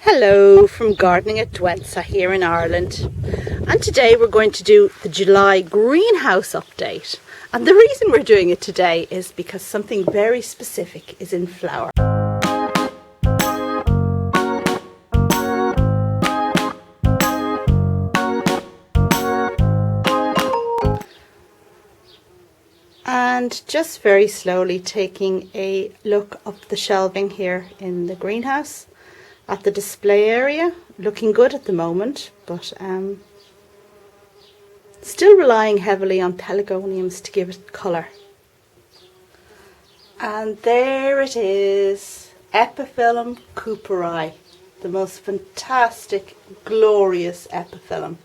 Hello from Gardening at Douentza here in Ireland, and today we're going to do the July greenhouse update. And the reason we're doing it today is because something very specific is in flower. And just very slowly taking a look up the shelving here in the greenhouse at the display area, looking good at the moment, but still relying heavily on pelargoniums to give it colour. And there it is, Epiphyllum Cooperi, the most fantastic, glorious epiphyllum.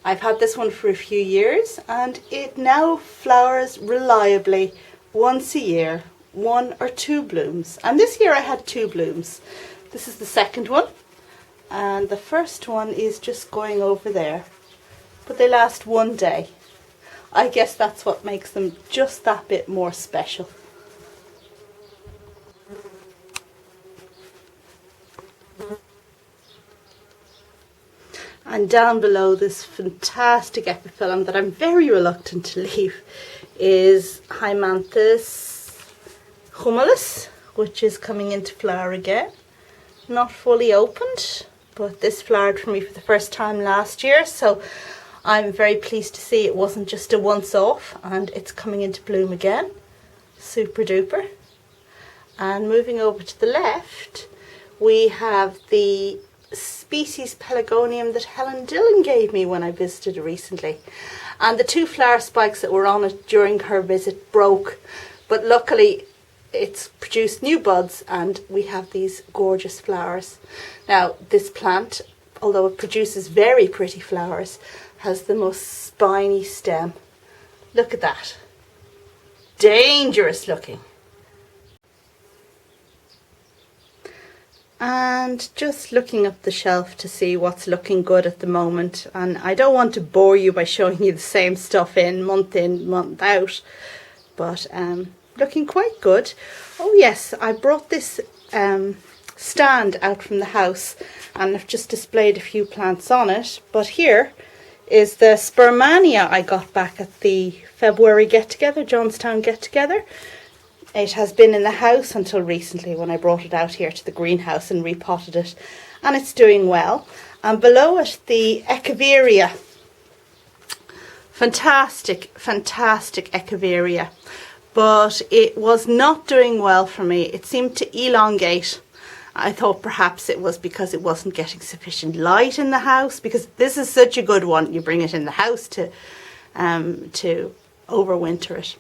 I've had this one for a few years and it now flowers reliably once a year, 1 or 2 blooms. And this year I had 2 blooms. This is the second one, and the first one is just going over there, but they last 1 day. I guess that's what makes them just that bit more special. And down below, this fantastic epiphyllum that I'm very reluctant to leave is Haemanthus humilis, which is coming into flower again. Not fully opened, but this flowered for me for the first time last year, so I'm very pleased to see it wasn't just a once off and it's coming into bloom again. Super duper. And moving over to the left, we have the species Pelargonium that Helen Dillon gave me when I visited her recently, and the 2 flower spikes that were on it during her visit broke, but luckily it's produced new buds and we have these gorgeous flowers. Now this plant, although it produces very pretty flowers, has the most spiny stem. Look at that. Dangerous looking. And just looking up the shelf to see what's looking good at the moment, and I don't want to bore you by showing you the same stuff in, month out, but looking quite good. Oh yes, I brought this stand out from the house and I've just displayed a few plants on it, but here is the Sparmannia I got back at the February get-together, Johnstown get-together. It has been in the house until recently when I brought it out here to the greenhouse and repotted it, and it's doing well. And below it, the Echeveria. Fantastic Echeveria. But it was not doing well for me. It seemed to elongate. I thought perhaps it was because it wasn't getting sufficient light in the house, because this is such a good one. You bring it in the house to overwinter it.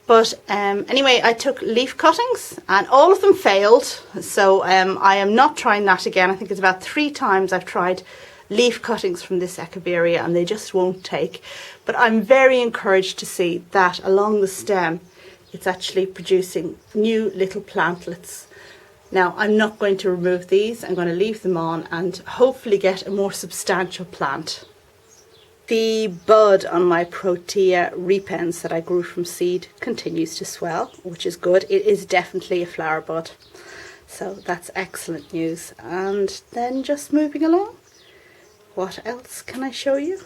But anyway, I took leaf cuttings and all of them failed. So I am not trying that again. I think it's about 3 times I've tried leaf cuttings from this Echeveria and they just won't take. But I'm very encouraged to see that along the stem it's actually producing new little plantlets. Now I'm not going to remove these, I'm going to leave them on and hopefully get a more substantial plant. The bud on my Protea repens that I grew from seed continues to swell, which is good. It is definitely a flower bud, so that's excellent news. And then just moving along, what else can I show you?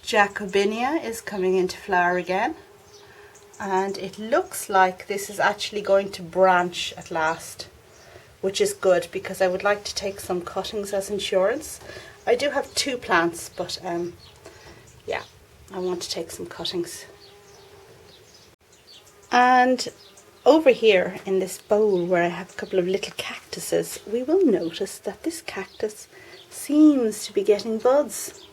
Jacobinia is coming into flower again, and it looks like this is actually going to branch at last, which is good because I would like to take some cuttings as insurance. I do have 2 plants, but yeah, I want to take some cuttings. And over here in this bowl where I have a couple of little cactuses, we will notice that this cactus seems to be getting buds.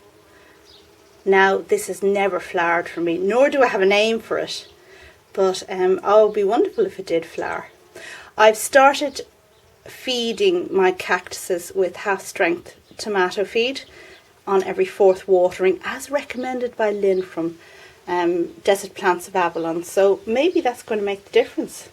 Now this has never flowered for me, nor do I have a name for it, but it would be wonderful if it did flower. I've started feeding my cactuses with half-strength tomato feed on every 4th watering, as recommended by Lynn from Desert Plants of Avalon, so maybe that's going to make the difference.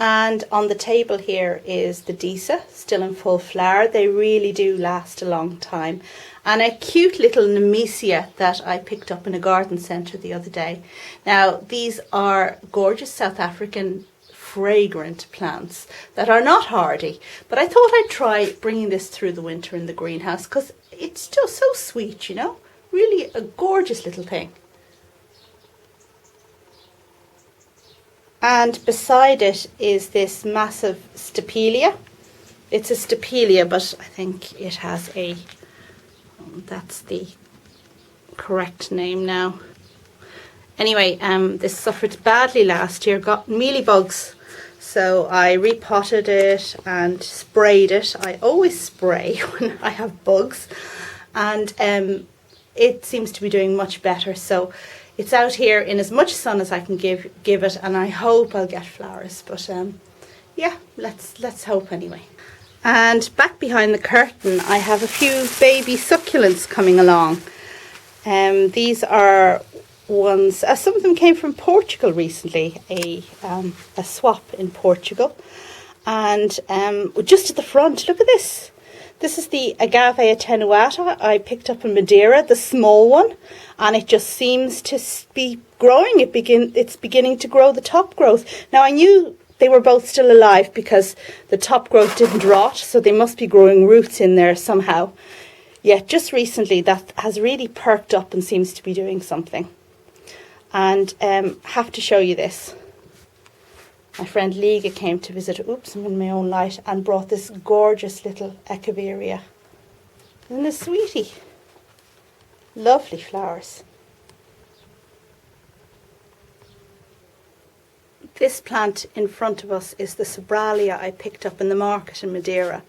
And on the table here is the Disa, still in full flower. They really do last a long time. And a cute little Nemesia that I picked up in a garden centre the other day. Now, these are gorgeous South African fragrant plants that are not hardy. But I thought I'd try bringing this through the winter in the greenhouse because it's just so sweet, you know. Really a gorgeous little thing. And beside it is this massive stapelia. It's a stapelia, but I think it has a, that's the correct name now. Anyway, this suffered badly last year, got mealybugs. So I repotted it and sprayed it. I always spray when I have bugs. And it seems to be doing much better. So it's out here in as much sun as I can give it, and I hope I'll get flowers. But yeah, let's hope anyway. And back behind the curtain, I have a few baby succulents coming along. These are ones. Some of them came from Portugal recently. A swap in Portugal, and just at the front, look at this. This is the Agave attenuata I picked up in Madeira, the small one, and it just seems to be growing. It's beginning to grow the top growth. Now, I knew they were both still alive because the top growth didn't rot, so they must be growing roots in there somehow. Yet just recently that has really perked up and seems to be doing something. And have to show you this. My friend Liga came to visit, oops, I'm in my own light, and brought this gorgeous little Echeveria. Isn't this sweetie? Lovely flowers. This plant in front of us is the sobralia I picked up in the market in Madeira.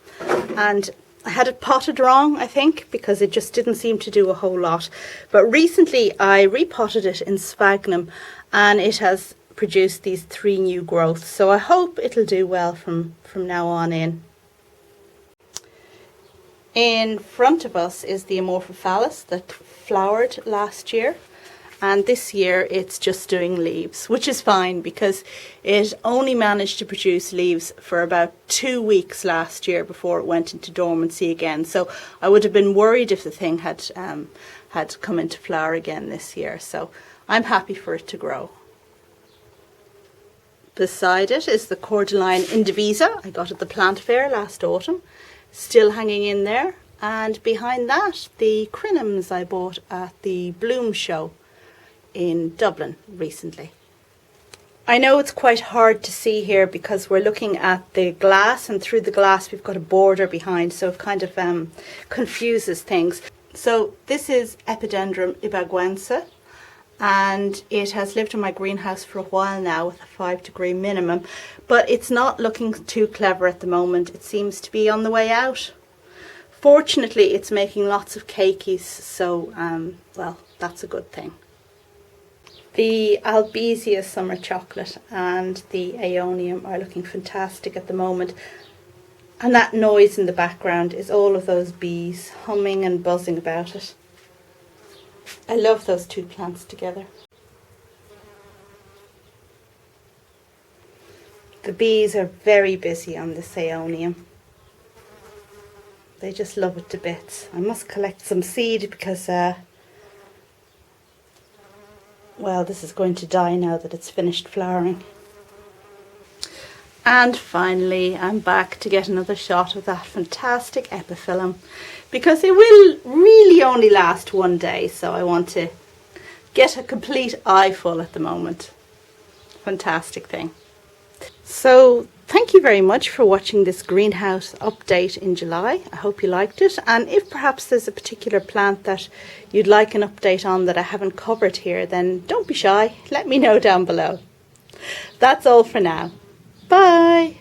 And I had it potted wrong, I think, because it just didn't seem to do a whole lot. But recently I repotted it in sphagnum, and it has produced these 3 new growths, so I hope it'll do well from now on in. In front of us is the Amorphophallus that flowered last year, and this year it's just doing leaves, which is fine because it only managed to produce leaves for about 2 weeks last year before it went into dormancy again. So I would have been worried if the thing had come into flower again this year, so I'm happy for it to grow. Beside it is the cordyline Disa I got at the plant fair last autumn, still hanging in there. And behind that, the crinums I bought at the Bloom show in Dublin recently. I know it's quite hard to see here because we're looking at the glass, and through the glass we've got a border behind, so it kind of confuses things. So this is Epidendrum ibaguense, and it has lived in my greenhouse for a while now with a 5-degree minimum, but it's not looking too clever at the moment. It seems to be on the way out. Fortunately, it's making lots of cakeys, so well, that's a good thing. The Albizia summer chocolate and the Aeonium are looking fantastic at the moment, and that noise in the background is all of those bees humming and buzzing about it. I love those two plants together. The bees are very busy on this Aeonium. They just love it to bits. I must collect some seed because, well, this is going to die now that it's finished flowering. And finally, I'm back to get another shot of that fantastic Epiphyllum, because it will really only last one day, so I want to get a complete eyeful at the moment. Fantastic thing. So thank you very much for watching this greenhouse update in July. I hope you liked it, and if perhaps there's a particular plant that you'd like an update on that I haven't covered here, then don't be shy, let me know down below. That's all for now. Bye!